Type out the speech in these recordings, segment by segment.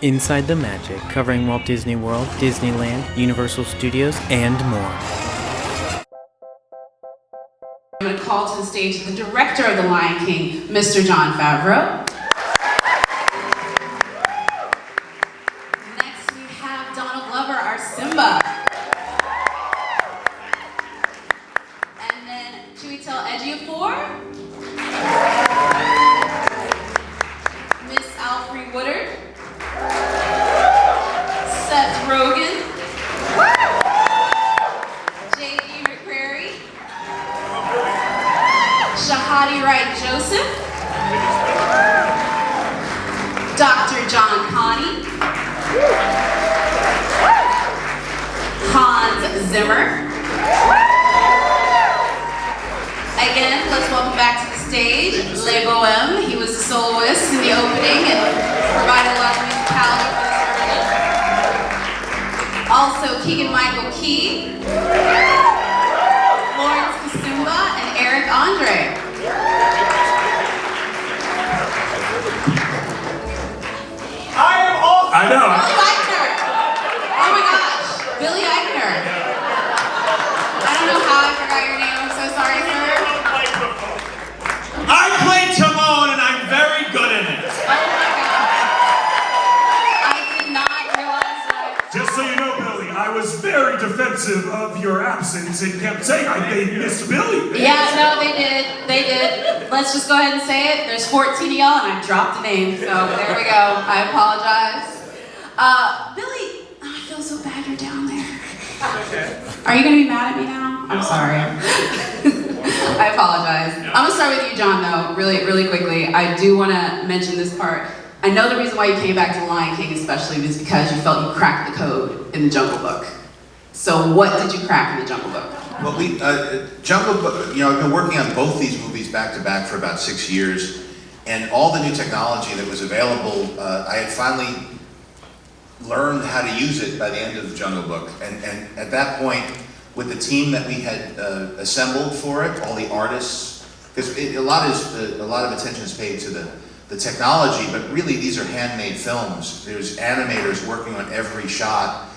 Inside the Magic, covering Walt Disney World, Disneyland, Universal Studios, and more. I'm going to call to the stage the director of The Lion King, Mr. Jon Favreau. Next we have Donald Glover, our Simba. And then Chiwetel Ejiofor. Miss Alfre Woodard. Seth Rogen. McCrary. Shahadi Wright Joseph. Dr. John Connie. Hans Zimmer. Again, let's welcome back to the stage Le Bohème. He was the soloist in the opening and provided a lot of musicality for this version. Also, Keegan-Michael Key, Florence, Simba, and Eric Andre. I am awesome. I know. Billy Eichner. Oh my gosh, Billy Eichner. I don't know how I forgot your name. I'm so sorry, sir. I play Timon and I'm very good at it. Oh my god. I did not realize that. Just so you know, Billy, I was very defensive of your absence and kept saying they missed Billy. Yeah, no, they did. They did. Let's just go ahead and say it. There's 14 of y'all and I dropped a name. So there we go. I apologize. Billy, I feel so bad you're down there. Are you going to be mad at me now? I'm sorry. I apologize. I'm going to start with you, Jon, though, really quickly. I do want to mention this part. I know the reason why you came back to The Lion King especially was because you felt you cracked the code in the Jungle Book. So what did you crack in the Jungle Book? Well, Jungle Book, I've been working on both these movies back to back for about 6 years, and all the new technology that was available, I had finally learned how to use it by the end of the Jungle Book. And at that point, with the team that we had assembled for it, all the artists, because a lot of attention is paid to the technology, but really these are handmade films. There's animators working on every shot.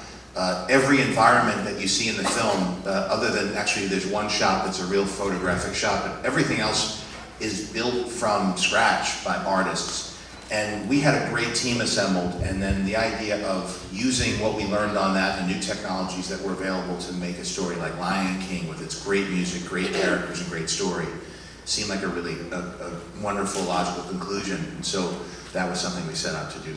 Every environment that you see in the film, other than actually there's one shot that's a real photographic shot, but everything else is built from scratch by artists. And we had a great team assembled, and then the idea of using what we learned on that and new technologies that were available to make a story like Lion King with its great music, great characters, and great story seemed like a really wonderful, logical conclusion. And so that was something we set out to do.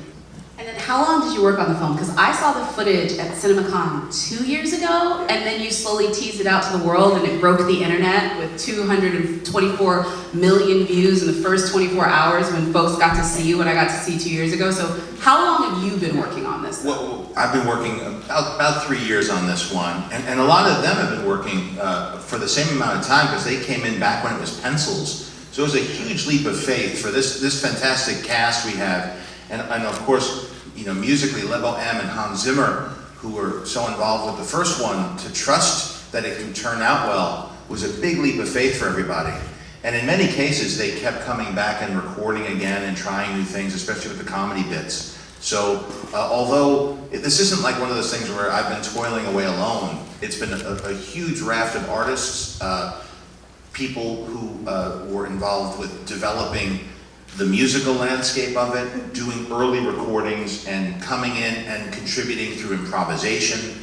And then how long did you work on the film? Because I saw the footage at CinemaCon 2 years ago, and then you slowly teased it out to the world, and it broke the internet with 224 million views in the first 24 hours when folks got to see you, and I got to see 2 years ago. So how long have you been working on this? Well, I've been working about 3 years on this one, and a lot of them have been working for the same amount of time because they came in back when it was pencils. So it was a huge leap of faith for this fantastic cast we have. And of course, musically, Le Bohème and Hans Zimmer, who were so involved with the first one, to trust that it could turn out well was a big leap of faith for everybody. And in many cases, they kept coming back and recording again and trying new things, especially with the comedy bits. So although this isn't like one of those things where I've been toiling away alone, it's been a huge raft of artists, people who were involved with developing the musical landscape of it, doing early recordings and coming in and contributing through improvisation,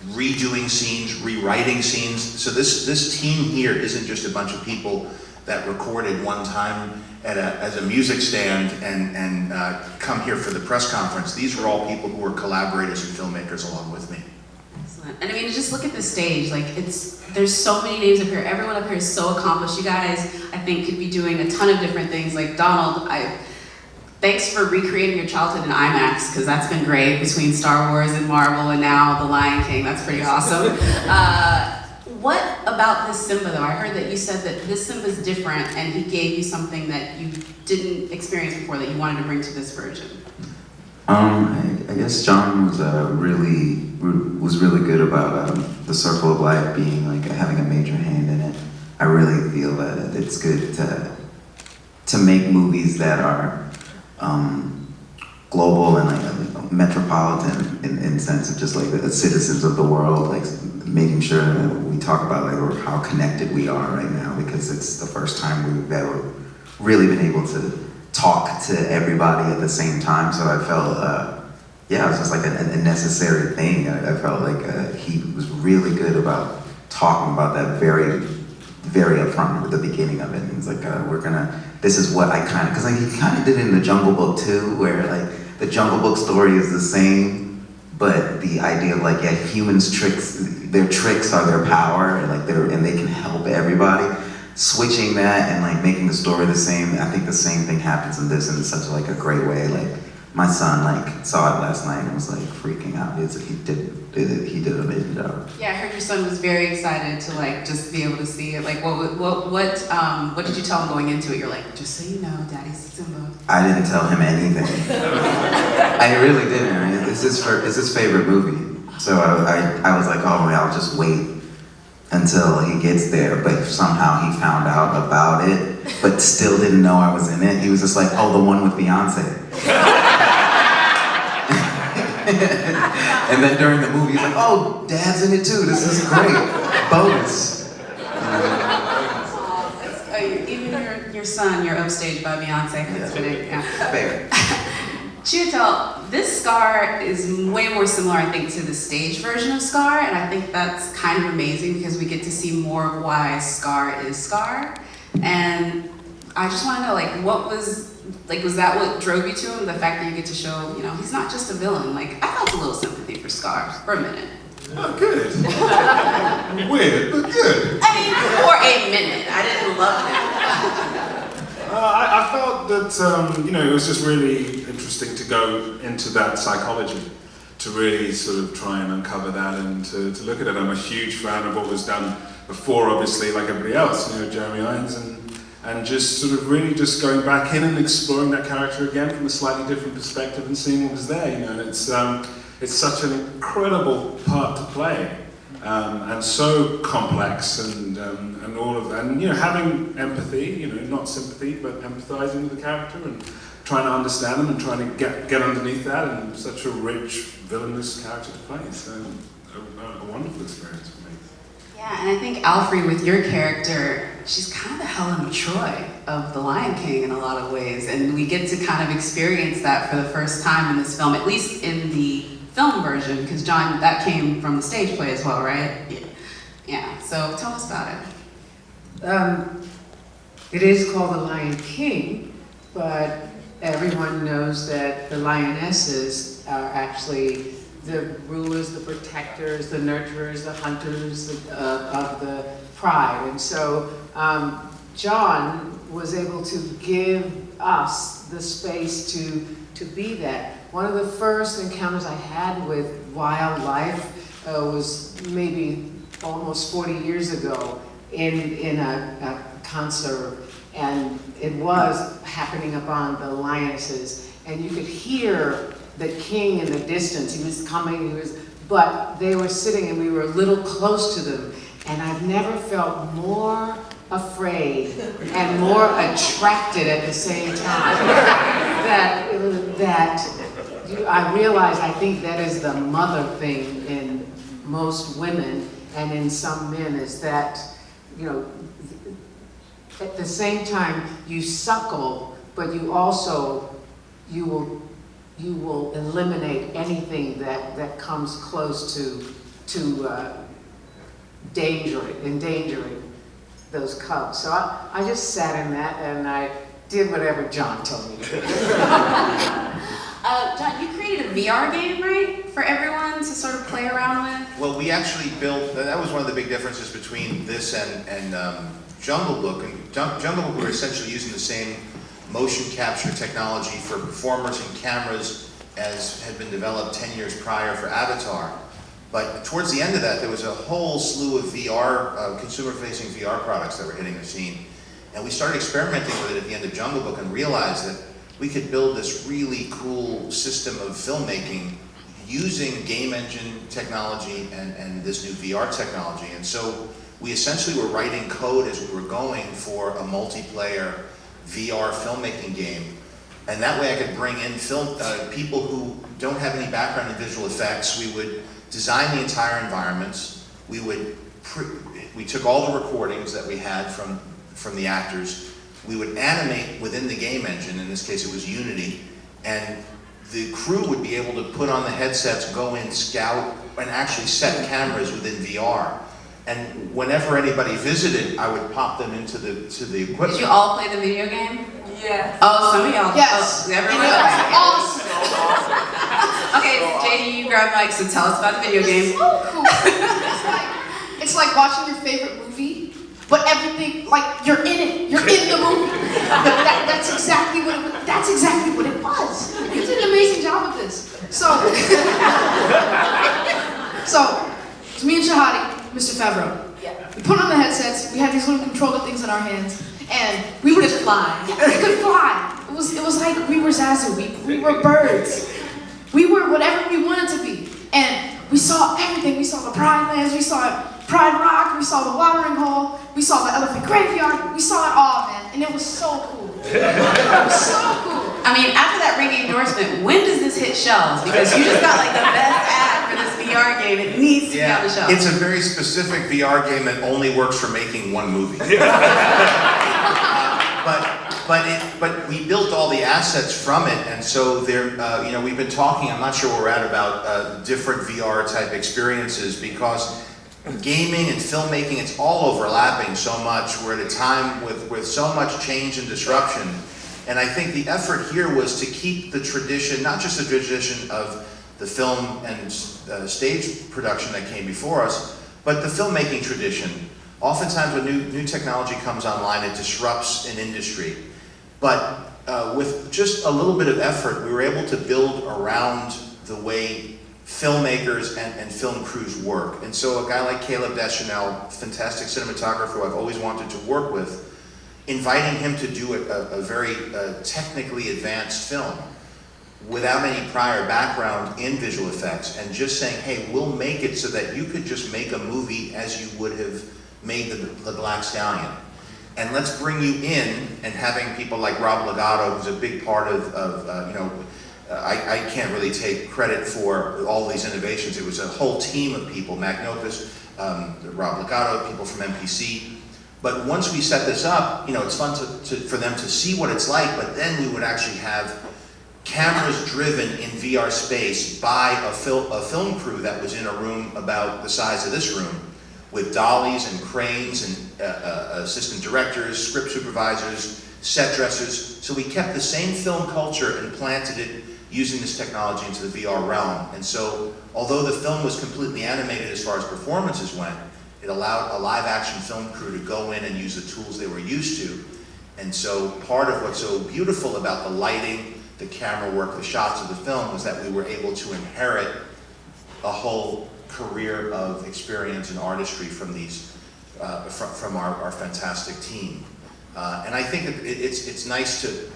redoing scenes, rewriting scenes. So this team here isn't just a bunch of people that recorded one time as a music stand and come here for the press conference. These were all people who were collaborators and filmmakers along with me. Excellent. And I mean, just look at the stage. Like, there's so many names up here. Everyone up here is so accomplished. You guys, I think, could be doing a ton of different things. Like Donald, thanks for recreating your childhood in IMAX, because that's been great between Star Wars and Marvel and now The Lion King. That's pretty awesome. What about this Simba, though? I heard that you said that this Simba's different, and he gave you something that you didn't experience before that you wanted to bring to this version. I guess Jon was really good about the circle of life being like having a major hand in it. I really feel that it's good to make movies that are global and like metropolitan in sense of just like the citizens of the world, like making sure that we talk about like how connected we are right now, because it's the first time we've ever really been able to talk to everybody at the same time. So I felt, it was just like a necessary thing. I felt like he was really good about talking about that very, very upfront at the beginning of it. And he's like, this is what I kind of, because like, he kind of did it in the Jungle Book too, where like the Jungle Book story is the same, but the idea of like, humans' their tricks are their power, and like and they can help everybody. Switching that and like making the story the same, I think the same thing happens in this in such like a great way. Like my son like saw it last night and was like freaking out. He did an amazing job. Yeah, I heard your son was very excited to like just be able to see it. Like what did you tell him going into it? You're like, just so you know, Daddy's Simba. I didn't tell him anything. I really didn't. I mean, it's his favorite movie. So I was like, oh, I'll just wait until he gets there, but somehow he found out about it, but still didn't know I was in it. He was just like, oh, the one with Beyonce. And then during the movie, he's like, oh, Dad's in it too, this is great, bonus. Even your son, you're upstaged by Beyonce, that's fitting, yeah. Fair. Chiwetel, this Scar is way more similar, I think, to the stage version of Scar, and I think that's kind of amazing because we get to see more of why Scar is Scar. And I just want to know, like, was that what drove you to him? The fact that you get to show, he's not just a villain. Like, I felt a little sympathy for Scar for a minute. Oh, good. Weird, but good. I mean, for a minute. I didn't love him. I felt that, it was just really interesting to go into that psychology, to really sort of try and uncover that and to look at it. I'm a huge fan of what was done before, obviously, like everybody else, Jeremy Irons, and just sort of really just going back in and exploring that character again from a slightly different perspective and seeing what was there, and it's such an incredible part to play. And so complex and all of that, and having empathy, not sympathy, but empathizing with the character and trying to understand them and trying to get underneath that, and such a rich villainous character to play. So a wonderful experience for me. Yeah, and I think Alfre, with your character, she's kind of the Helen of Troy of The Lion King in a lot of ways, and we get to kind of experience that for the first time in this film, at least in the film version, because John, that came from the stage play as well, right? Yeah. So tell us about it. It is called The Lion King, but everyone knows that the lionesses are actually the rulers, the protectors, the nurturers, the hunters of the pride. And so John was able to give us the space to be that. One of the first encounters I had with wildlife was maybe almost 40 years ago in a concert, and it was happening upon the lionesses, and you could hear the king in the distance. He was coming, but they were sitting and we were a little close to them, and I've never felt more afraid and more attracted at the same time that I realize I think that is the mother thing in most women and in some men, is that, at the same time you suckle, but you also, you will eliminate anything that comes close to endangering those cubs. So I just sat in that and I did whatever John told me to do. John, you created a VR game, right? For everyone to sort of play around with? Well, we actually built, that was one of the big differences between this and Jungle Book. And Jungle Book, we were essentially using the same motion capture technology for performers and cameras as had been developed 10 years prior for Avatar. But towards the end of that, there was a whole slew of VR, consumer-facing VR products that were hitting the scene. And we started experimenting with it at the end of Jungle Book and realized that we could build this really cool system of filmmaking using game engine technology and this new VR technology. And so we essentially were writing code as we were going for a multiplayer VR filmmaking game. And that way I could bring in people who don't have any background in visual effects. We would design the entire environments. We took all the recordings that we had from the actors. We would animate within the game engine, in this case it was Unity, and the crew would be able to put on the headsets, go in, scout, and actually set cameras within VR. And whenever anybody visited, I would pop them into the equipment. Did you all play the video game? Yes. Oh, some of y'all. Yes. Oh, everyone. Awesome. Okay, JD, you grab mic, so tell us about the video game. It's so cool. It's like watching your favorite movie, but everything, like, you're in it. You're in the movie. That's exactly what it was. You did an amazing job with this. So it's me and Shahadi, Mr. Favreau. Yeah. We put on the headsets. We had these little controller things in our hands, and we would just fly. Yeah, we could fly. It was like we were Zazu. We were birds. We were whatever we wanted to be, and we saw everything. We saw the Pride Lands. We saw Pride Rock. We saw the watering hole. We saw the elephant graveyard. We saw it all, man, and it was so cool. It was so cool. I mean, after that ringing endorsement, when does this hit shelves? Because you just got like the best ad for this VR game. It needs to be on the shelf. It's a very specific VR game that only works for making one movie. But we built all the assets from it, and so there, we've been talking. I'm not sure where we're at about different VR type experiences, because gaming and filmmaking, it's all overlapping so much. We're at a time with so much change and disruption, and I think the effort here was to keep the tradition, not just the tradition of the film and stage production that came before us, but the filmmaking tradition. Oftentimes when new technology comes online, it disrupts an industry. But with just a little bit of effort, we were able to build around the way filmmakers and film crews work. And so a guy like Caleb Deschanel, fantastic cinematographer who I've always wanted to work with, inviting him to do a very technically advanced film without any prior background in visual effects, and just saying, hey, we'll make it so that you could just make a movie as you would have made the Black Stallion. And let's bring you in, and having people like Rob Legato, who's a big part I can't really take credit for all these innovations. It was a whole team of people, Magnopus, Rob Legato, people from MPC. But once we set this up, it's fun for them to see what it's like, but then we would actually have cameras driven in VR space by a film crew that was in a room about the size of this room, with dollies and cranes and assistant directors, script supervisors, set dressers. So we kept the same film culture and planted it using this technology into the VR realm. And so, although the film was completely animated as far as performances went, it allowed a live action film crew to go in and use the tools they were used to. And so part of what's so beautiful about the lighting, the camera work, the shots of the film was that we were able to inherit a whole career of experience and artistry from these, from our fantastic team. And I think it's nice to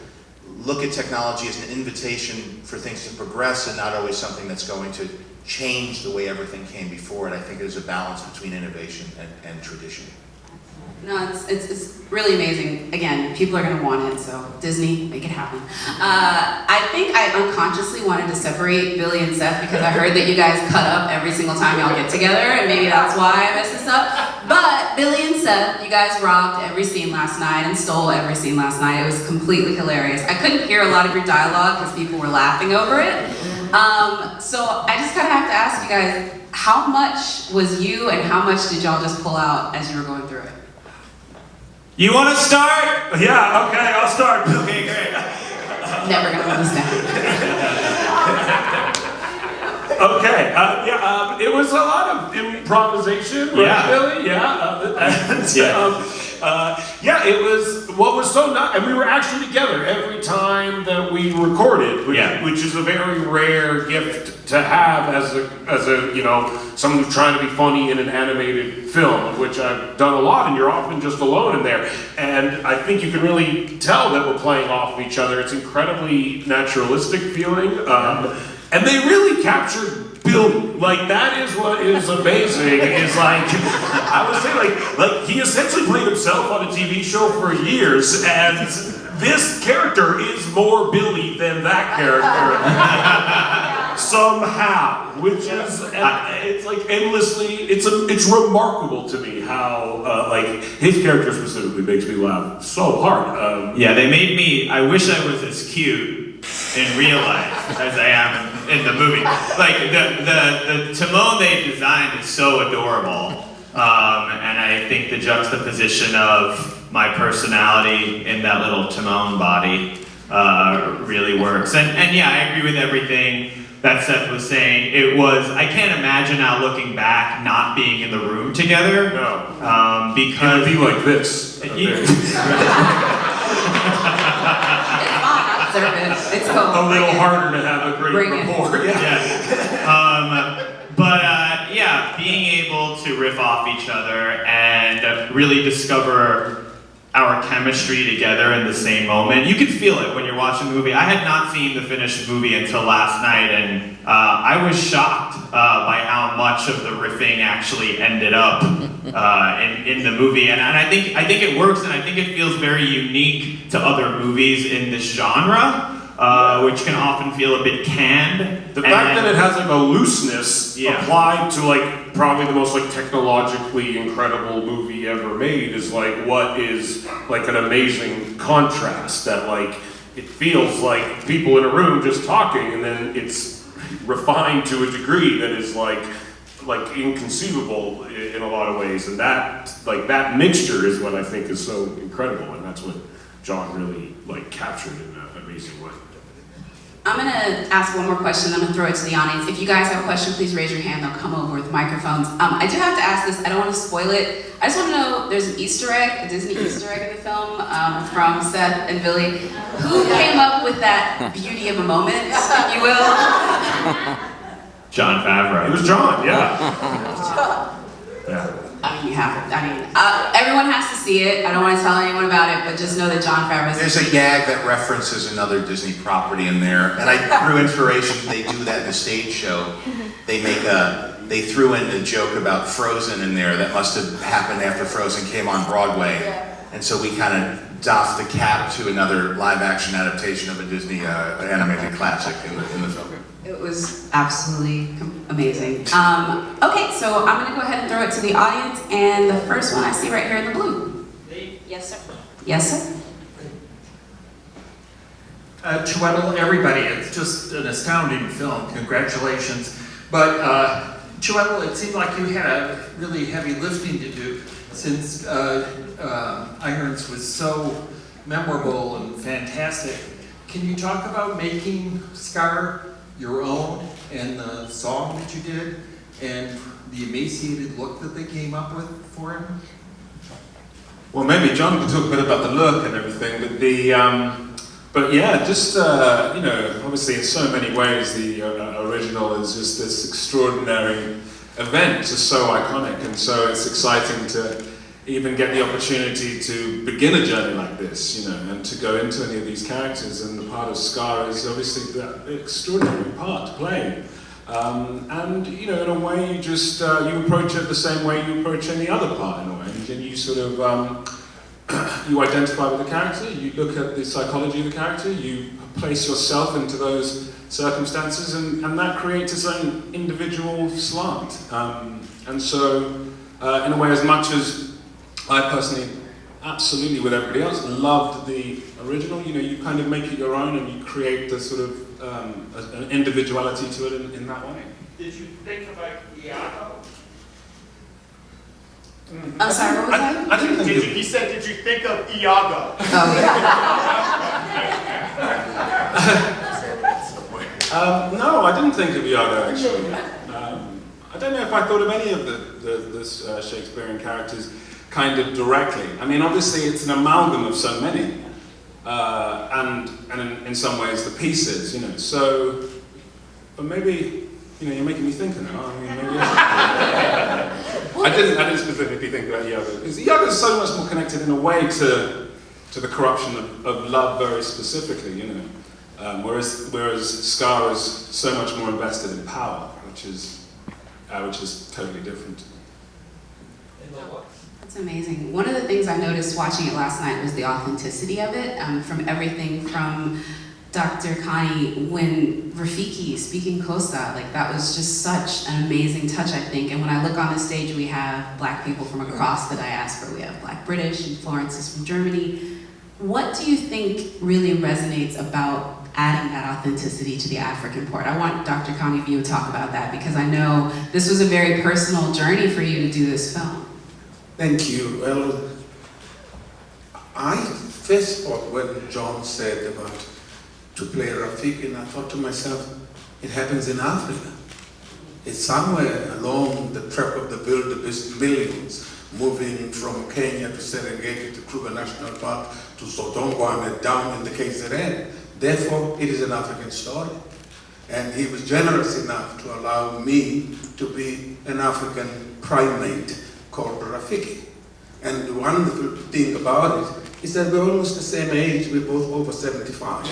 look at technology as an invitation for things to progress and not always something that's going to change the way everything came before it. I think there's a balance between innovation and tradition. No, it's really amazing. Again, people are going to want it, so Disney, make it happen. I think I unconsciously wanted to separate Billy and Seth because I heard that you guys cut up every single time y'all get together, and maybe that's why I messed this up. But Billy and Seth, you guys robbed every scene last night and stole every scene last night. It was completely hilarious. I couldn't hear a lot of your dialogue because people were laughing over it. So I just kind of have to ask you guys, how much was you and how much did y'all just pull out as you were going through it? You want to start? Yeah, okay, I'll start. Okay, great. Never gonna let us down. Okay, it was a lot of improvisation, right, Yeah. Billy? It was what was so nice, and we were actually together every time that we recorded, which is a very rare gift to have as a someone who's trying to be funny in an animated film, which I've done a lot, and you're often just alone in there. And I think you can really tell that we're playing off of each other. It's incredibly naturalistic feeling, and they really captured Billy. Like, that is what is amazing. Is like, I would say, like he essentially played himself on a TV show for years, and this character is more Billy than that character. Somehow, which is, it's like endlessly, it's remarkable to me how, like, his character specifically makes me laugh so hard. Yeah, they made me, I wish I was as cute in real life as I am in the movie. Like, the Timon they designed is so adorable. And I think the juxtaposition of my personality in that little Timon body really works. And yeah, I agree with everything that Seth was saying. It was, I can't imagine now looking back not being in the room together. No. Because it would be like this. It's cool. A little harder to have a great rapport. Yeah. Yeah, being able to riff off each other and really discover our chemistry together in the same moment. You can feel it when you're watching the movie. I had not seen the finished movie until last night, and I was shocked by how much of the riffing actually ended up in the movie. And I think it works, and I think it feels very unique to other movies in this genre. Which can often feel a bit canned. The fact that it has like a looseness applied to like probably the most like technologically incredible movie ever made is like what is like an amazing contrast that like it feels like people in a room just talking and then it's refined to a degree that is like inconceivable in a lot of ways, and that that mixture is what I think is so incredible, and that's what Jon really like captured in an amazing way. I'm gonna ask one more question, I'm gonna throw it to the audience. If you guys have a question, please raise your hand, they'll come over with microphones. I do have to ask this, I don't want to spoil it. I just want to know, there's an Easter egg, a Disney Easter egg in the film from Seth and Billy. Who came up with that beauty of a moment, if you will? Jon Favreau. It was Jon, yeah. Yeah. Everyone has to see it. I don't want to tell anyone about it, but just know that Jon Favreau. There's a gag that references another Disney property in there, and through inspiration, they do that in the stage show. They threw in a joke about Frozen in there that must have happened after Frozen came on Broadway, and so we kind of doffed the cap to another live-action adaptation of a Disney animated classic in the film. It was absolutely amazing. Okay, so I'm gonna go ahead and throw it to the audience, and the first one I see right here in the blue. Yes, sir. Yes, sir. Chiwetel, everybody, it's just an astounding film. Congratulations. But Chiwetel, it seemed like you had a really heavy lifting to do since Irons was so memorable and fantastic. Can you talk about making Scar your own and the song that you did and the emaciated look that they came up with for him? Well, maybe Jon can talk a bit about the look and everything, but yeah, just obviously in so many ways the original is just this extraordinary event, just so iconic, and so it's exciting to even get the opportunity to begin a journey like this, and to go into any of these characters, and the part of Scar is obviously that extraordinary part to play. And in a way you just, you approach it the same way you approach any other part in a way, and you sort of, you identify with the character, you look at the psychology of the character, you place yourself into those circumstances, and that creates its own individual slant. And so, in a way, as much as I personally, absolutely with everybody else, loved the original, you kind of make it your own and you create the sort of an individuality to it in that way. Did you think about Iago? I'm sorry, what was that? I didn't think He said, did you think of Iago? No, I didn't think of Iago actually. I don't know if I thought of any of the Shakespearean characters kind of directly. I mean, obviously it's an amalgam of so many, and in some ways the pieces, So, but maybe you're making me think now. I mean, maybe I didn't specifically think about Iago because Iago is so much more connected in a way to the corruption of love very specifically, whereas Scar is so much more invested in power, which is totally different. That's amazing. One of the things I noticed watching it last night was the authenticity of it, from everything from Dr. Connie, when Rafiki speaking Kosa, like that was just such an amazing touch, I think. And when I look on the stage, we have Black people from across the diaspora. We have Black British, and Florence is from Germany. What do you think really resonates about adding that authenticity to the African part? I want Dr. Connie View to talk about that, because I know this was a very personal journey for you to do this film. Thank you. Well, I first thought when Jon said about to play Rafiki, and I thought to myself, it happens in Africa. It's somewhere along the track of the millions, moving from Kenya to Serengeti to Kruger National Park to Sotongwa and down in the KZN. Therefore, it is an African story. And he was generous enough to allow me to be an African primate called Rafiki. And the wonderful thing about it is that we're almost the same age, we're both over 75.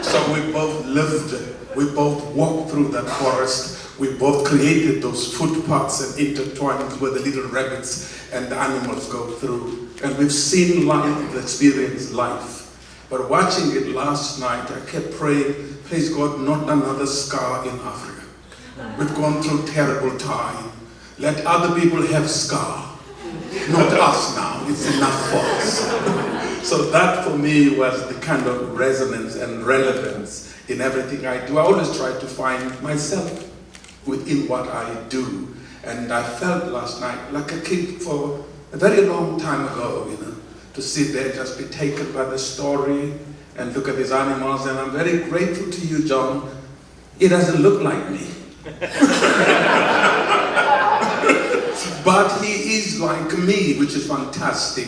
So we both lived, we both walked through that forest, we both created those footpaths and intertwined where the little rabbits and the animals go through. And we've seen life, we've experienced life. But watching it last night, I kept praying, please God, not another scar in Africa. We've gone through terrible time. Let other people have scar. Not us now, it's enough for us. So that for me was the kind of resonance and relevance in everything I do. I always try to find myself within what I do. And I felt last night like a kid for a very long time ago, you know, to sit there, just be taken by the story and look at these animals. And I'm very grateful to you, Jon. It doesn't look like me. But he is like me, which is fantastic.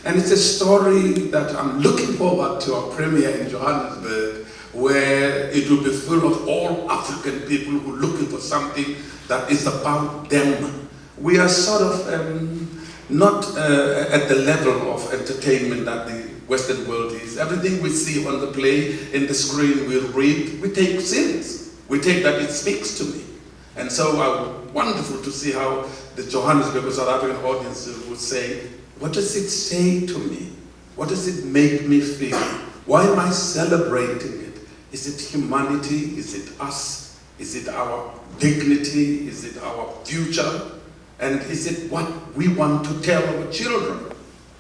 And it's a story that I'm looking forward to our premiere in Johannesburg, where it will be full of all African people who are looking for something that is about them. We are sort of not at the level of entertainment that the Western world is. Everything we see on the play, in the screen, we read, we take serious. We take that it speaks to me. And so wonderful to see how the Johannesburg South African audience would say, what does it say to me? What does it make me feel? Why am I celebrating it? Is it humanity? Is it us? Is it our dignity? Is it our future? And is it what we want to tell our children?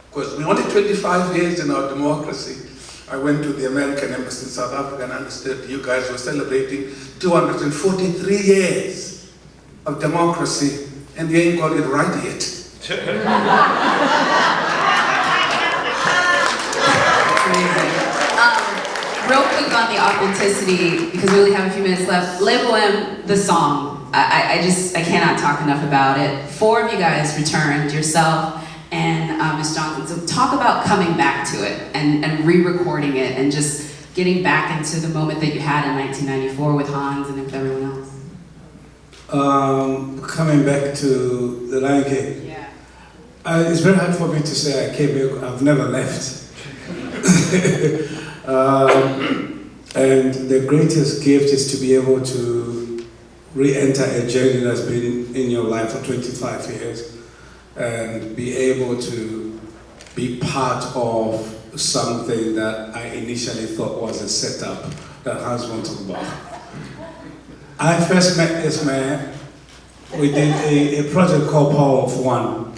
Because we're only 25 years in our democracy. I went to the American Embassy in South Africa and understood you guys were celebrating 243 years of democracy, and you ain't got it right yet. Real quick on the authenticity, because we only have a few minutes left. Le Bohème, the song, I cannot talk enough about it. 4 of you guys returned, yourself and Ms. Johnson. So talk about coming back to it and re-recording it and just getting back into the moment that you had in 1994 with Hans and with everyone else. Coming back to the Lion King. Yeah. It's very hard for me to say I came back. I've never left. And the greatest gift is to be able to re-enter a journey that's been in your life for 25 years and be able to be part of something that I initially thought was a setup that Hans won't talk about. I first met this man, we did a project called Power of One.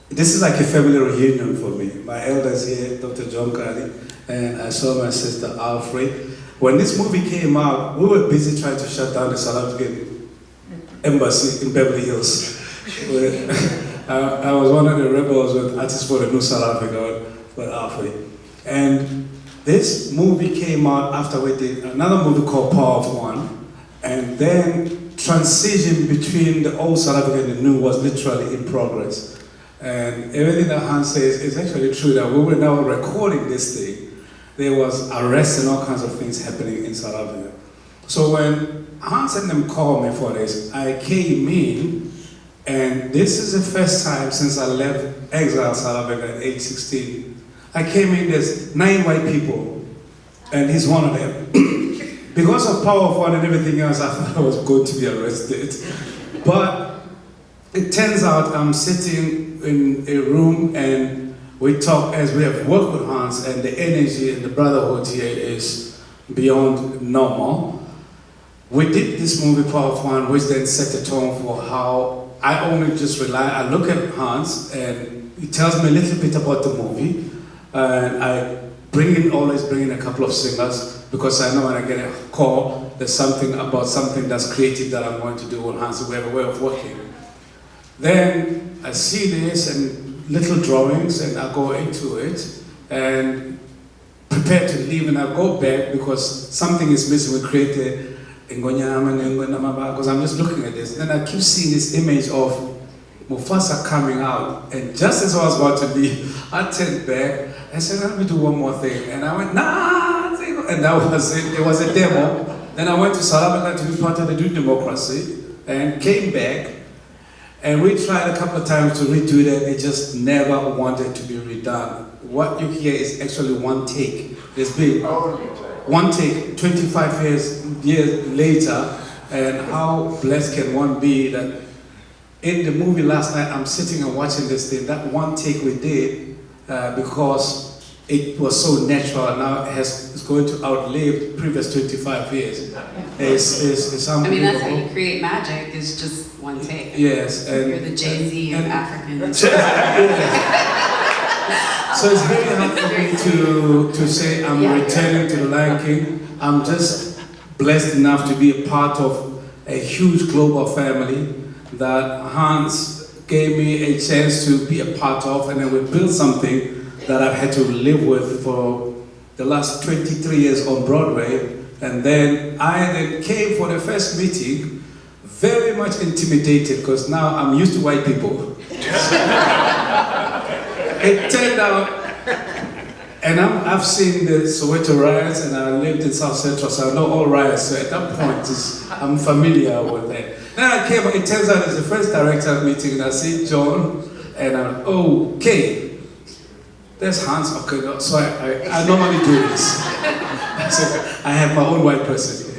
This is like a family reunion for me. My elders here, Dr. Jon Favreau, and I saw my sister Alfre. When this movie came out, we were busy trying to shut down the South African embassy in Beverly Hills. I was one of the rebels with Artists for the New South Africa with Alfre. And this movie came out after we did another movie called Power of One. And then transition between the old South Africa and the new was literally in progress. And everything that Hans says is actually true, that we were now recording this thing. There was arrests and all kinds of things happening in South Africa. So when Hans and them called me for this, I came in, and this is the first time since I left exile South Africa at age 16. I came in, there's 9 white people, and he's one of them. Because of Power of One and everything else, I thought I was going to be arrested. But it turns out I'm sitting in a room and we talk as we have worked with Hans, and the energy and the brotherhood here is beyond normal. We did this movie Part 1, which then set the tone for how I only just rely, I look at Hans and he tells me a little bit about the movie, and I always bring in a couple of singers, because I know when I get a call, there's something about something that's creative that I'm going to do with Hans, so we have a way of working. Then I see this and little drawings, and I go into it and prepare to leave, and I go back because something is missing. We create because I'm just looking at this. Then I keep seeing this image of Mufasa coming out, and just as I was about to leave, I turned back. I said, let me do one more thing. And I went, nah, and that was it. It was a demo. Then I went to Sarabi to be part of the New Democracy and came back. And we tried a couple of times to redo that. It just never wanted to be redone. What you hear is actually one take. There's been one take, 25 years later. And how blessed can one be that in the movie last night, I'm sitting and watching this thing. That one take we did, because it was so natural, now it's going to outlive the previous 25 years. It's I mean, that's how unbelievable. you create magic, is just one take. Yes, and You're the Jay-Z of African. So it's very hard for me to say I'm returning to the Lion King. I'm just blessed enough to be a part of a huge global family that Hans gave me a chance to be a part of, and then we built something that I've had to live with for the last 23 years on Broadway. And then I came for the first meeting very much intimidated, because now I'm used to white people. It turned out, and I've seen the Soweto riots, and I lived in South Central, so I know all riots, so at that point I'm familiar with that. Then I came, it turns out it's the first director meeting, and I see Jon, and I'm okay. There's Hans, okay, so I normally do this. So I have my own white person.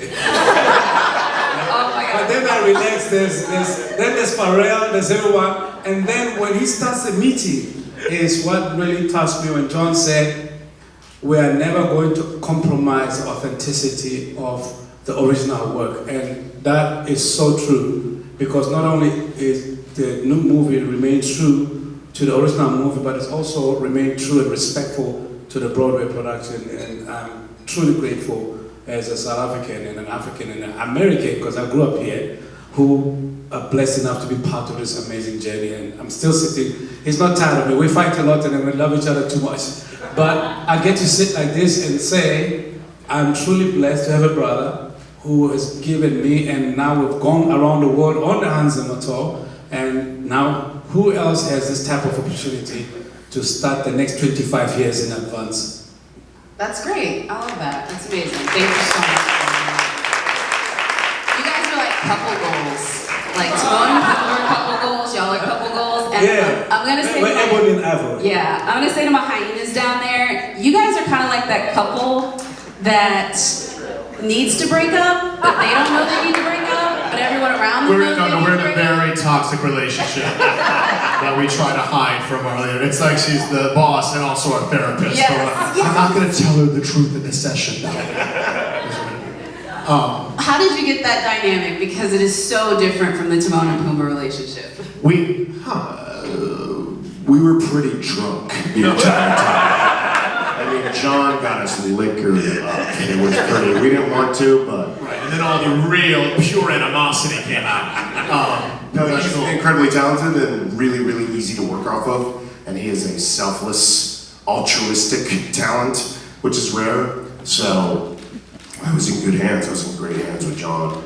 But then I relax, then there's Pharrell, there's everyone, and then when he starts the meeting is what really touched me when Jon said, we are never going to compromise the authenticity of the original work, and that is so true, because not only is the new movie remain true to the original movie, but it's also remained true and respectful to the Broadway production, and I'm truly grateful as a South African and an African and an American, because I grew up here, who are blessed enough to be part of this amazing journey, and I'm still sitting. He's not tired of me. We fight a lot and we love each other too much, but I get to sit like this and say, I'm truly blessed to have a brother who has given me, and now we've gone around the world on the Hans Zimmer tour, and now who else has this type of opportunity to start the next 25 years in advance? That's great. I love that. That's amazing. Thank you so much. You guys are like couple goals. Like Timon and Pumbaa are couple goals. Y'all are couple goals. And I'm gonna say, we're ebony and ivory. Yeah, I'm gonna say to my hyenas down there, you guys are kind of like that couple that needs to break up, but they don't know they need to break up, but everyone around them knows they need we're to in a break up. very toxic relationship that we try to hide from our leader. It's like she's the boss and also our therapist. Yes, So yes. I'm not going to tell her the truth in this session. How did you get that dynamic? Because it is so different from the Timon and Pumbaa relationship. We were pretty drunk the entire time. I mean, Jon got us liquored up. It was pretty. We didn't want to, but. Right, and then all the real, pure animosity came out. No, he's incredibly talented and really, really easy to work off of. And he is a selfless, altruistic talent, which is rare. So I was in good hands. I was in great hands with Jon.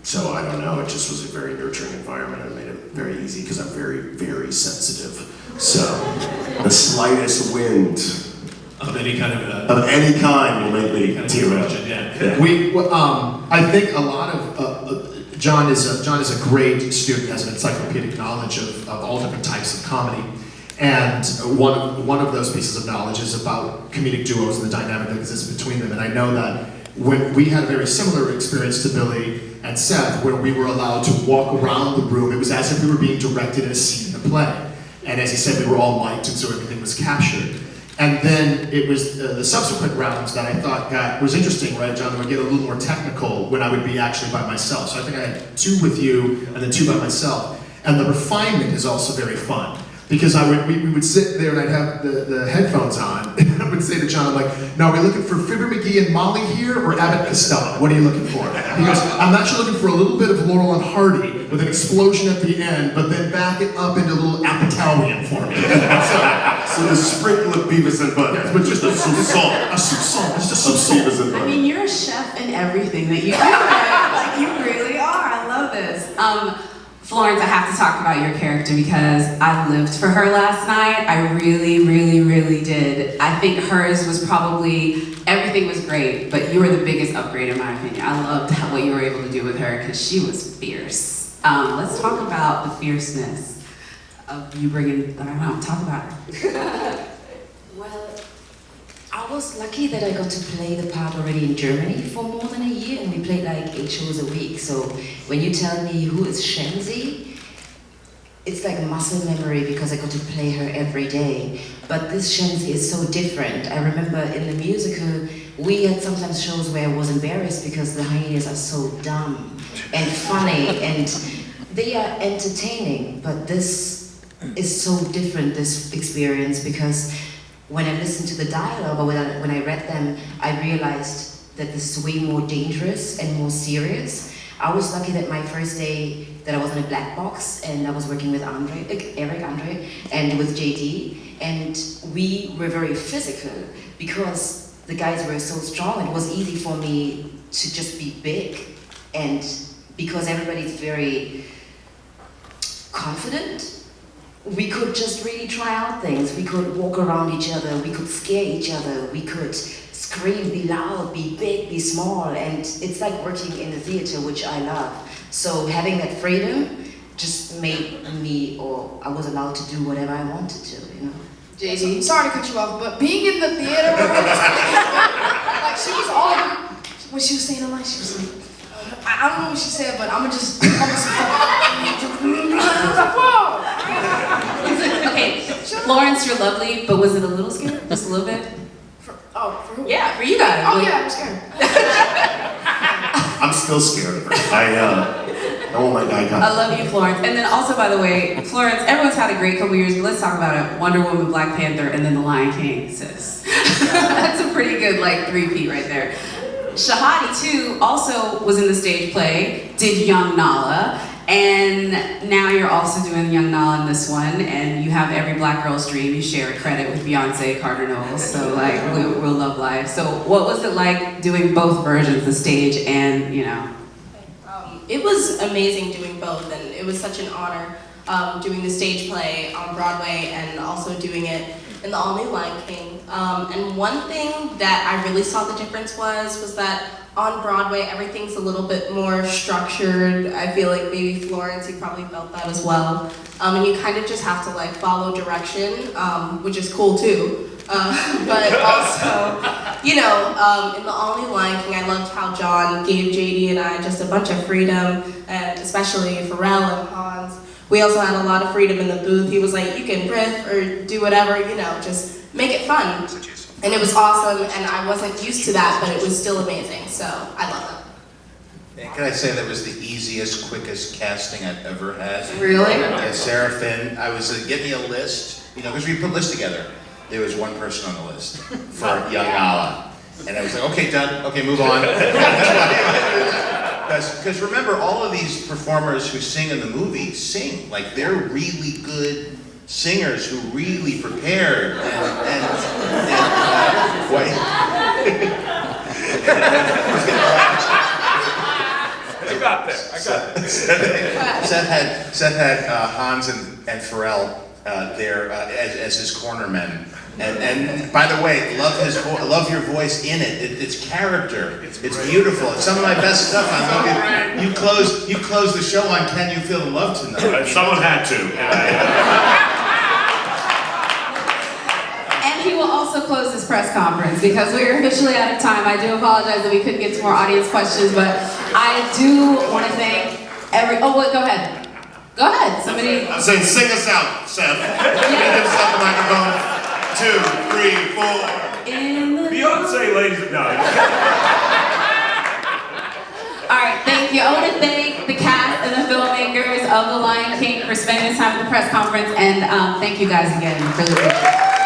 So I don't know. It just was a very nurturing environment. It made it very easy because I'm very, very sensitive. So the slightest wind Of any kind of any kind will make me tear up. I think a lot of Jon is a great student, has an encyclopedic knowledge of all different types of comedy, and one of those pieces of knowledge is about comedic duos and the dynamic that exists between them. And I know that when we had a very similar experience to Billy and Seth, where we were allowed to walk around the room. It was as if we were being directed in a scene in the play. And as he said, we were all mic'd, and so everything was captured. And then it was the subsequent rounds that I thought was interesting, right, John? Would get a little more technical when I would be actually by myself. So I think I had 2 with you, and then 2 by myself. And the refinement is also very fun. Because we would sit there and I'd have the headphones on, and I would say to John, I'm like, now are we looking for Fibber McGee and Molly here, or Abbott Costello? What are you looking for? He goes, I'm actually looking for a little bit of Laurel and Hardy with an explosion at the end, but then back it up into a little Apatowian for me. So the sprinkle of Beavis and Butthead. Yeah, but just a soupçon. A soupçon. Just a soupçon. Beavis and I Butthead. mean, you're a chef in everything that you do, right? Like, you really are. I love this. Florence, I have to talk about your character because I lived for her last night. I really, really, really did. I think hers was probably, everything was great, but you were the biggest upgrade in my opinion. I loved what you were able to do with her because she was fierce. Let's talk about the fierceness of you bringing, I don't know, talk about her. Well, I was lucky that I got to play the part already in Germany for more than a year, and we played like 8 shows a week. So when you tell me who is Shenzi, it's like a muscle memory because I got to play her every day. But this Shenzi is so different. I remember in the musical, we had sometimes shows where I was embarrassed because the hyenas are so dumb and funny, and they are entertaining. But this is so different, this experience, because when I listened to the dialogue, or when I read them, I realized that this is way more dangerous and more serious. I was lucky that my first day that I was in a black box, and I was working with Eric Andre, and with JD, and we were very physical because the guys were so strong. It was easy for me to just be big, and because everybody's very confident, we could just really try out things. We could walk around each other, we could scare each other, we could scream, be loud, be big, be small, and it's like working in the theater, which I love. So having that freedom just made me, or I was allowed to do whatever I wanted to, you know. JD, sorry to cut you off, but being in the theater, like she was all, when she was saying the line, she was like, I don't know what she said, but I'm gonna just, whoa! Okay, Florence, you're lovely, but was it a little scary? Just a little bit? For who? Yeah, for you guys. Oh yeah, I'm scared. I'm still scared of her. I want my guy I love you, Florence. And then also, by the way, Florence, everyone's had a great couple years, but let's talk about it. Wonder Woman, Black Panther, and then The Lion King, sis. That's a pretty good, like, 3P right there. Shahadi, too, also was in the stage play, did Young Nala, and now you're also doing Young Nala in this one, and you have Every Black Girl's Dream. You share a credit with Beyonce, Carter Knowles, so like, we'll love life. So what was it like doing both versions, the stage and, you know? It was amazing doing both, and it was such an honor doing the stage play on Broadway and also doing it in the all-new Lion King. And one thing that I really saw the difference was that on Broadway, everything's a little bit more structured. I feel like maybe Florence, you probably felt that as well. And you kind of just have to like follow direction, which is cool too. But also, you know, in the all-new Lion King, I loved how John gave JD and I just a bunch of freedom, and especially Pharrell and Hans. We also had a lot of freedom in the booth. He was like, you can riff or do whatever, you know, just make it fun. And it was awesome, and I wasn't used to that, but it was still amazing, so I love it. And can I say that was the easiest, quickest casting I've ever had? Really? Yeah, Sarah Finn. I was get me a list, you know, because we put lists together. There was one person on the list for Young Nala. And I was like, okay, done, okay, move on. Because remember, all of these performers who sing in the movie sing. Like, they're really good singers who really prepared wait. I got there. Seth had Hans and Pharrell there as his cornermen. And by the way, love your voice in it. It's character. It's beautiful. It's some of my best stuff. I love you. You close the show on "Can You Feel the Love Tonight?" Someone had to. And he will also close this press conference because we are officially out of time. I do apologize that we couldn't get to more audience questions, but I do want to thank oh, wait, go ahead. Go ahead, somebody. I'm saying sing us out, Seth. Give yourself the microphone. 2, 3, 4. Beyonce, ladies and gentlemen. All right, thank you. I want to thank the cast and the filmmakers of The Lion King for spending this time at the press conference, and thank you guys again. Really appreciate it.